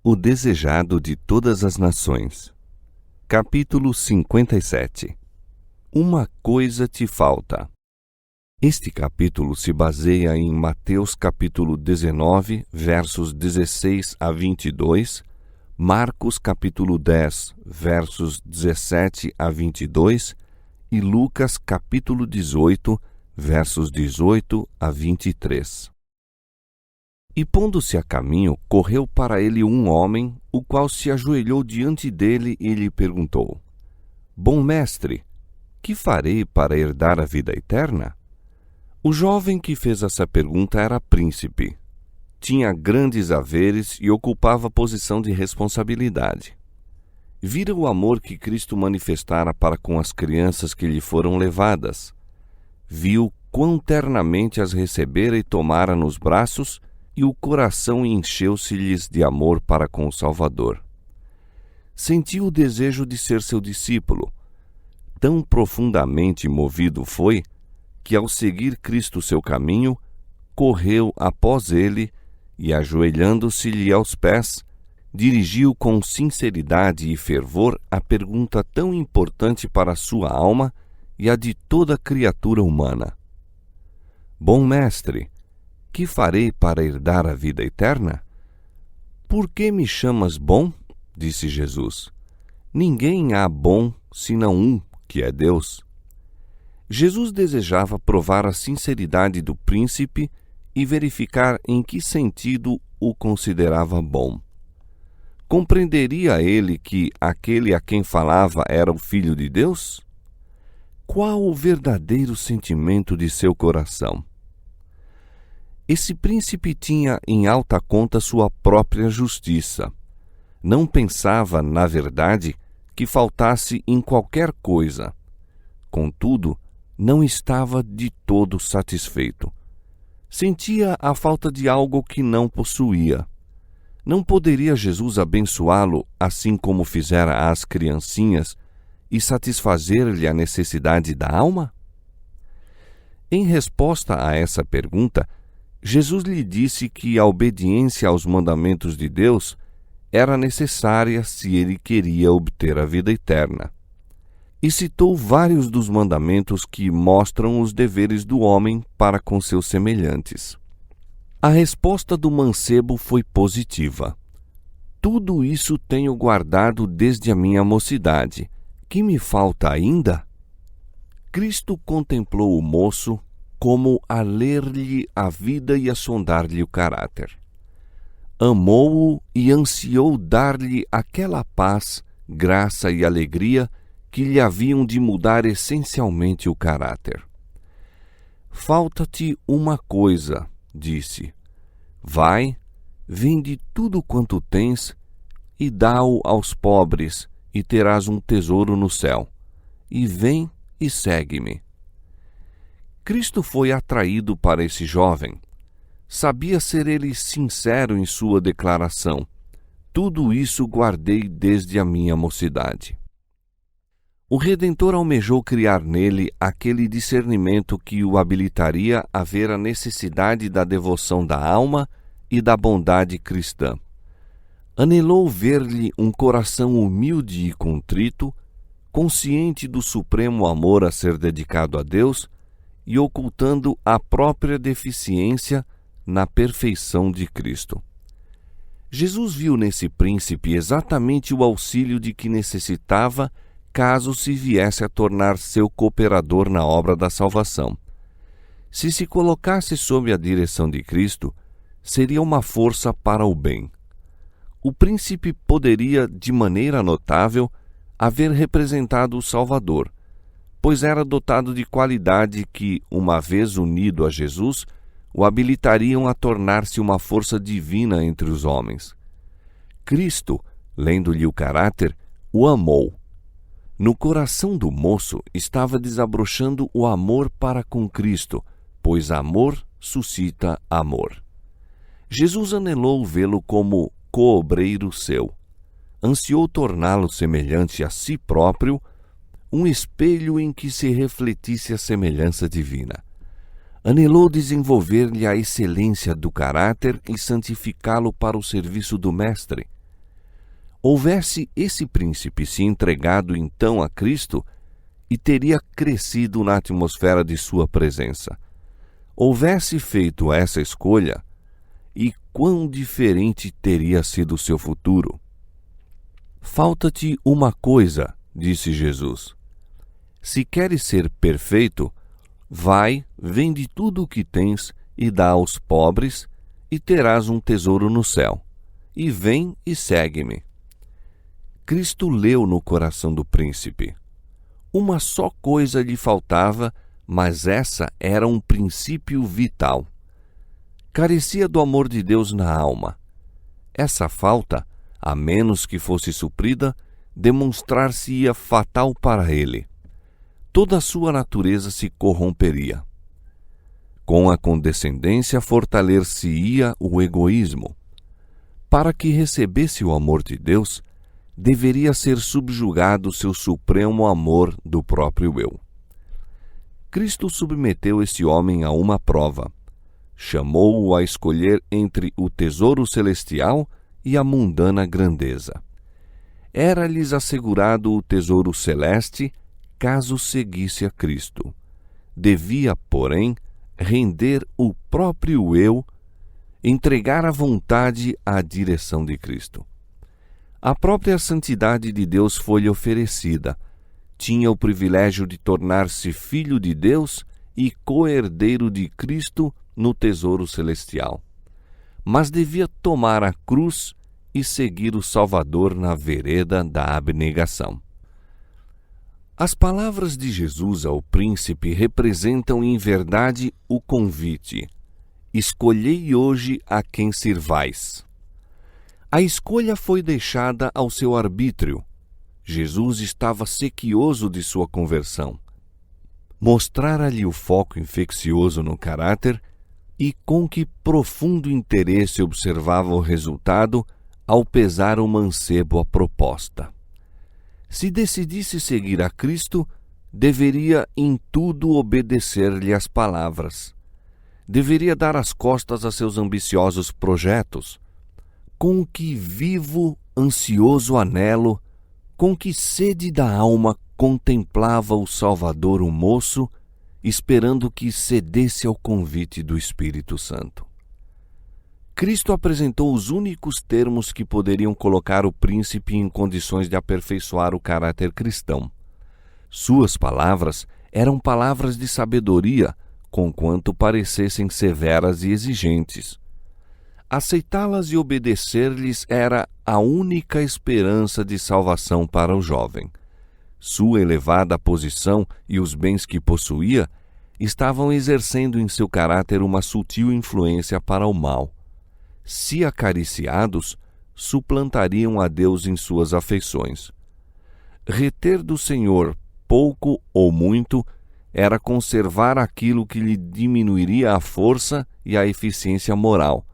O desejado de todas as nações. Capítulo 57. Uma coisa te falta. Este capítulo se baseia em Mateus capítulo 19, versos 16 a 22, Marcos capítulo 10, versos 17 a 22 e Lucas capítulo 18, versos 18 a 23. E pondo-se a caminho, correu para ele um homem, o qual se ajoelhou diante dele e lhe perguntou: Bom mestre, que farei para herdar a vida eterna? O jovem que fez essa pergunta era príncipe. Tinha grandes haveres e ocupava posição de responsabilidade. Vira o amor que Cristo manifestara para com as crianças que lhe foram levadas. Viu quão ternamente as recebera e tomara nos braços, e o coração encheu-se-lhes de amor para com o Salvador. Sentiu o desejo de ser seu discípulo. Tão profundamente movido foi, que ao seguir Cristo seu caminho, correu após ele e, ajoelhando-se-lhe aos pés, dirigiu com sinceridade e fervor a pergunta tão importante para a sua alma e a de toda criatura humana. Bom mestre, que farei para herdar a vida eterna? Por que me chamas bom? Disse Jesus. Ninguém há bom senão um, que é Deus. Jesus desejava provar a sinceridade do príncipe e verificar em que sentido o considerava bom. Compreenderia ele que aquele a quem falava era o Filho de Deus? Qual o verdadeiro sentimento de seu coração? Esse príncipe tinha em alta conta sua própria justiça. Não pensava, na verdade, que faltasse em qualquer coisa. Contudo, não estava de todo satisfeito. Sentia a falta de algo que não possuía. Não poderia Jesus abençoá-lo assim como fizera às criancinhas e satisfazer-lhe a necessidade da alma? Em resposta a essa pergunta, Jesus lhe disse que a obediência aos mandamentos de Deus era necessária se ele queria obter a vida eterna. E citou vários dos mandamentos que mostram os deveres do homem para com seus semelhantes. A resposta do mancebo foi positiva. Tudo isso tenho guardado desde a minha mocidade. Que me falta ainda? Cristo contemplou o moço como a ler-lhe a vida e a sondar-lhe o caráter. Amou-o e ansiou dar-lhe aquela paz, graça e alegria que lhe haviam de mudar essencialmente o caráter. Falta-te uma coisa, disse. Vai, vende tudo quanto tens e dá-o aos pobres, e terás um tesouro no céu. E vem e segue-me. Cristo foi atraído para esse jovem. Sabia ser ele sincero em sua declaração. Tudo isso guardei desde a minha mocidade. O Redentor almejou criar nele aquele discernimento que o habilitaria a ver a necessidade da devoção da alma e da bondade cristã. Anelou ver-lhe um coração humilde e contrito, consciente do supremo amor a ser dedicado a Deus e ocultando a própria deficiência na perfeição de Cristo. Jesus viu nesse príncipe exatamente o auxílio de que necessitava caso se viesse a tornar seu cooperador na obra da salvação. Se se colocasse sob a direção de Cristo, seria uma força para o bem. O príncipe poderia, de maneira notável, haver representado o Salvador, pois era dotado de qualidade que, uma vez unido a Jesus, o habilitariam a tornar-se uma força divina entre os homens. Cristo, lendo-lhe o caráter, o amou. No coração do moço estava desabrochando o amor para com Cristo, pois amor suscita amor. Jesus anelou vê-lo como coobreiro seu. Ansiou torná-lo semelhante a si próprio, um espelho em que se refletisse a semelhança divina. Anelou desenvolver-lhe a excelência do caráter e santificá-lo para o serviço do Mestre. Houvesse esse príncipe se entregado então a Cristo e teria crescido na atmosfera de sua presença. Houvesse feito essa escolha, e quão diferente teria sido seu futuro. Falta-te uma coisa, disse Jesus. Se queres ser perfeito, vai, vende tudo o que tens e dá aos pobres, e terás um tesouro no céu. E vem e segue-me. Cristo leu no coração do príncipe. Uma só coisa lhe faltava, mas essa era um princípio vital. Carecia do amor de Deus na alma. Essa falta, a menos que fosse suprida, demonstrar-se-ia fatal para ele. Toda a sua natureza se corromperia. Com a condescendência fortalecer-se-ia o egoísmo. Para que recebesse o amor de Deus, deveria ser subjugado seu supremo amor do próprio eu. Cristo submeteu este homem a uma prova. Chamou-o a escolher entre o tesouro celestial e a mundana grandeza. Era-lhes assegurado o tesouro celeste, caso seguisse a Cristo. Devia, porém, render o próprio eu, entregar a vontade à direção de Cristo. A própria santidade de Deus foi-lhe oferecida. Tinha o privilégio de tornar-se filho de Deus e co-herdeiro de Cristo no tesouro celestial. Mas devia tomar a cruz e seguir o Salvador na vereda da abnegação. As palavras de Jesus ao príncipe representam em verdade o convite: escolhei hoje a quem sirvais. A escolha foi deixada ao seu arbítrio. Jesus estava sequioso de sua conversão. Mostrara-lhe o foco infeccioso no caráter e com que profundo interesse observava o resultado ao pesar o mancebo a proposta. Se decidisse seguir a Cristo, deveria em tudo obedecer-lhe as palavras. Deveria dar as costas a seus ambiciosos projetos. Com que vivo, ansioso anelo, com que sede da alma contemplava o Salvador o moço, esperando que cedesse ao convite do Espírito Santo. Cristo apresentou os únicos termos que poderiam colocar o príncipe em condições de aperfeiçoar o caráter cristão. Suas palavras eram palavras de sabedoria, conquanto parecessem severas e exigentes. Aceitá-las e obedecer-lhes era a única esperança de salvação para o jovem. Sua elevada posição e os bens que possuía estavam exercendo em seu caráter uma sutil influência para o mal. Se acariciados, suplantariam a Deus em suas afeições. Reter do Senhor pouco ou muito era conservar aquilo que lhe diminuiria a força e a eficiência moral,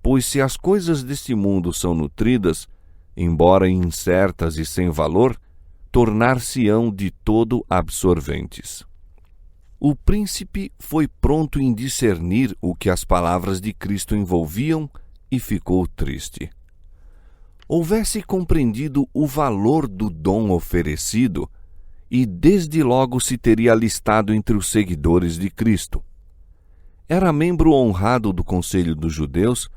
pois se as coisas deste mundo são nutridas, embora incertas e sem valor, tornar-se-ão de todo absorventes. O príncipe foi pronto em discernir o que as palavras de Cristo envolviam e ficou triste. Houvesse compreendido o valor do dom oferecido, e desde logo se teria alistado entre os seguidores de Cristo. Era membro honrado do Conselho dos Judeus,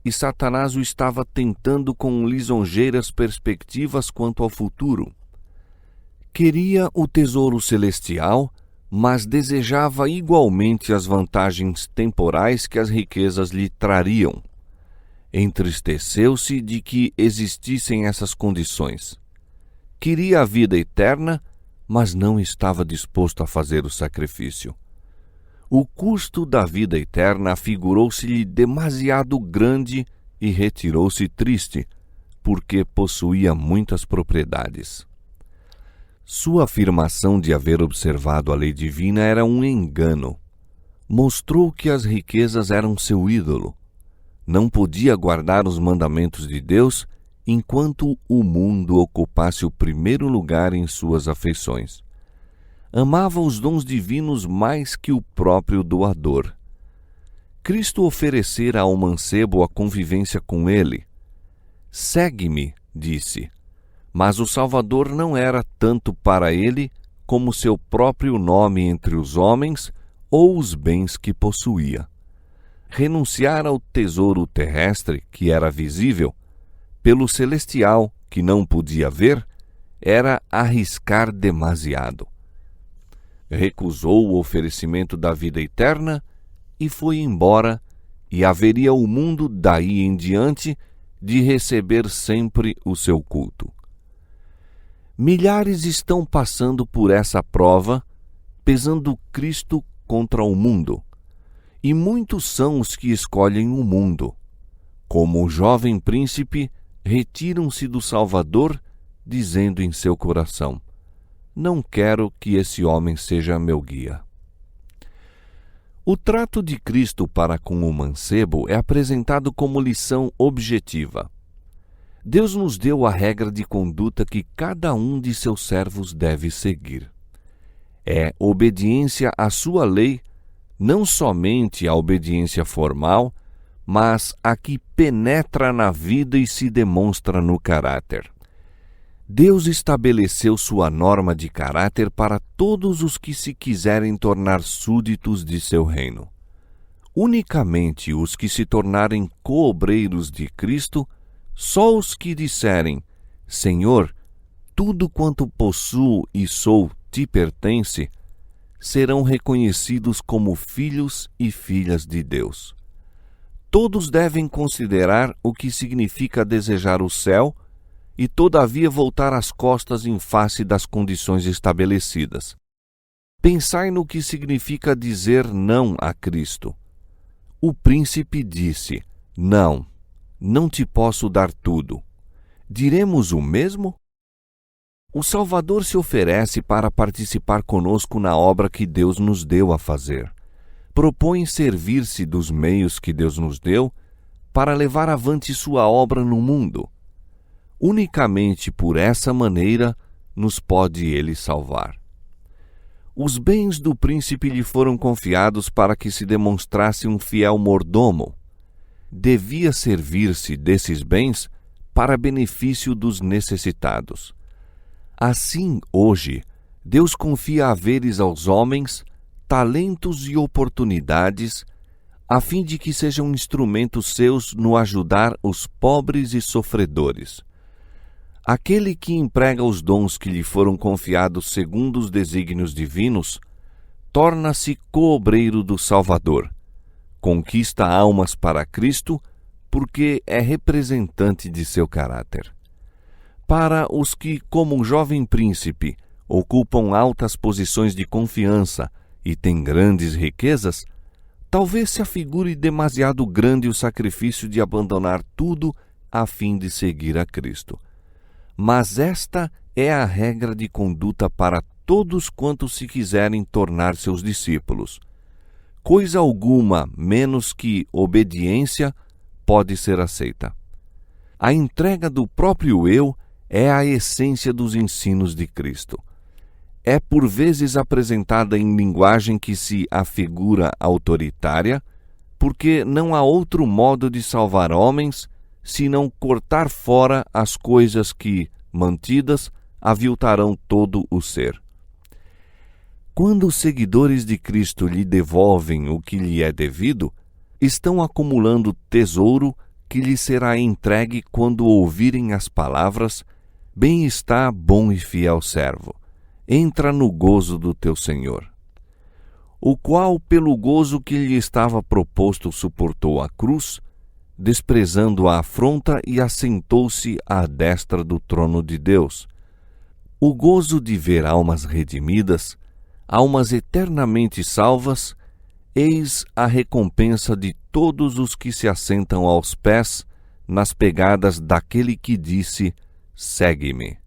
e Satanás o estava tentando com lisonjeiras perspectivas quanto ao futuro. Queria o tesouro celestial, mas desejava igualmente as vantagens temporais que as riquezas lhe trariam. Entristeceu-se de que existissem essas condições. Queria a vida eterna, mas não estava disposto a fazer o sacrifício. O custo da vida eterna afigurou-se-lhe demasiado grande e retirou-se triste, porque possuía muitas propriedades. Sua afirmação de haver observado a lei divina era um engano. Mostrou que as riquezas eram seu ídolo. Não podia guardar os mandamentos de Deus enquanto o mundo ocupasse o primeiro lugar em suas afeições. Amava os dons divinos mais que o próprio doador. Cristo oferecera ao mancebo a convivência com ele. Segue-me, disse, mas o Salvador não era tanto para ele como seu próprio nome entre os homens ou os bens que possuía. Renunciar ao tesouro terrestre, que era visível, pelo celestial, que não podia ver, era arriscar demasiado. Recusou o oferecimento da vida eterna e foi embora, e haveria o mundo daí em diante de receber sempre o seu culto. Milhares estão passando por essa prova, pesando Cristo contra o mundo, e muitos são os que escolhem o mundo. Como o jovem príncipe, retiram-se do Salvador, dizendo em seu coração: não quero que esse homem seja meu guia. O trato de Cristo para com o mancebo é apresentado como lição objetiva. Deus nos deu a regra de conduta que cada um de seus servos deve seguir. É obediência à sua lei, não somente a obediência formal, mas a que penetra na vida e se demonstra no caráter. Deus estabeleceu sua norma de caráter para todos os que se quiserem tornar súditos de seu reino. Unicamente os que se tornarem coobreiros de Cristo, só os que disserem: Senhor, tudo quanto possuo e sou te pertence, serão reconhecidos como filhos e filhas de Deus. Todos devem considerar o que significa desejar o céu e, todavia, voltar as costas em face das condições estabelecidas. Pensai no que significa dizer não a Cristo. O príncipe disse: não, não te posso dar tudo. Diremos o mesmo? O Salvador se oferece para participar conosco na obra que Deus nos deu a fazer. Propõe servir-se dos meios que Deus nos deu para levar avante sua obra no mundo. Unicamente por essa maneira nos pode ele salvar. Os bens do príncipe lhe foram confiados para que se demonstrasse um fiel mordomo. Devia servir-se desses bens para benefício dos necessitados. Assim, hoje, Deus confia haveres aos homens, talentos e oportunidades, a fim de que sejam instrumentos seus no ajudar os pobres e sofredores. Aquele que emprega os dons que lhe foram confiados segundo os desígnios divinos, torna-se coobreiro do Salvador, conquista almas para Cristo, porque é representante de seu caráter. Para os que, como um jovem príncipe, ocupam altas posições de confiança e têm grandes riquezas, talvez se afigure demasiado grande o sacrifício de abandonar tudo a fim de seguir a Cristo. Mas esta é a regra de conduta para todos quantos se quiserem tornar seus discípulos. Coisa alguma menos que obediência pode ser aceita. A entrega do próprio eu é a essência dos ensinos de Cristo. É por vezes apresentada em linguagem que se afigura autoritária, porque não há outro modo de salvar homens senão cortar fora as coisas que, mantidas, aviltarão todo o ser. Quando os seguidores de Cristo lhe devolvem o que lhe é devido, estão acumulando tesouro que lhe será entregue quando ouvirem as palavras: bem está, bom e fiel servo, entra no gozo do teu Senhor. O qual, pelo gozo que lhe estava proposto, suportou a cruz, desprezando a afronta, e assentou-se à destra do trono de Deus. O gozo de ver almas redimidas, almas eternamente salvas, eis a recompensa de todos os que se assentam aos pés nas pegadas daquele que disse: segue-me.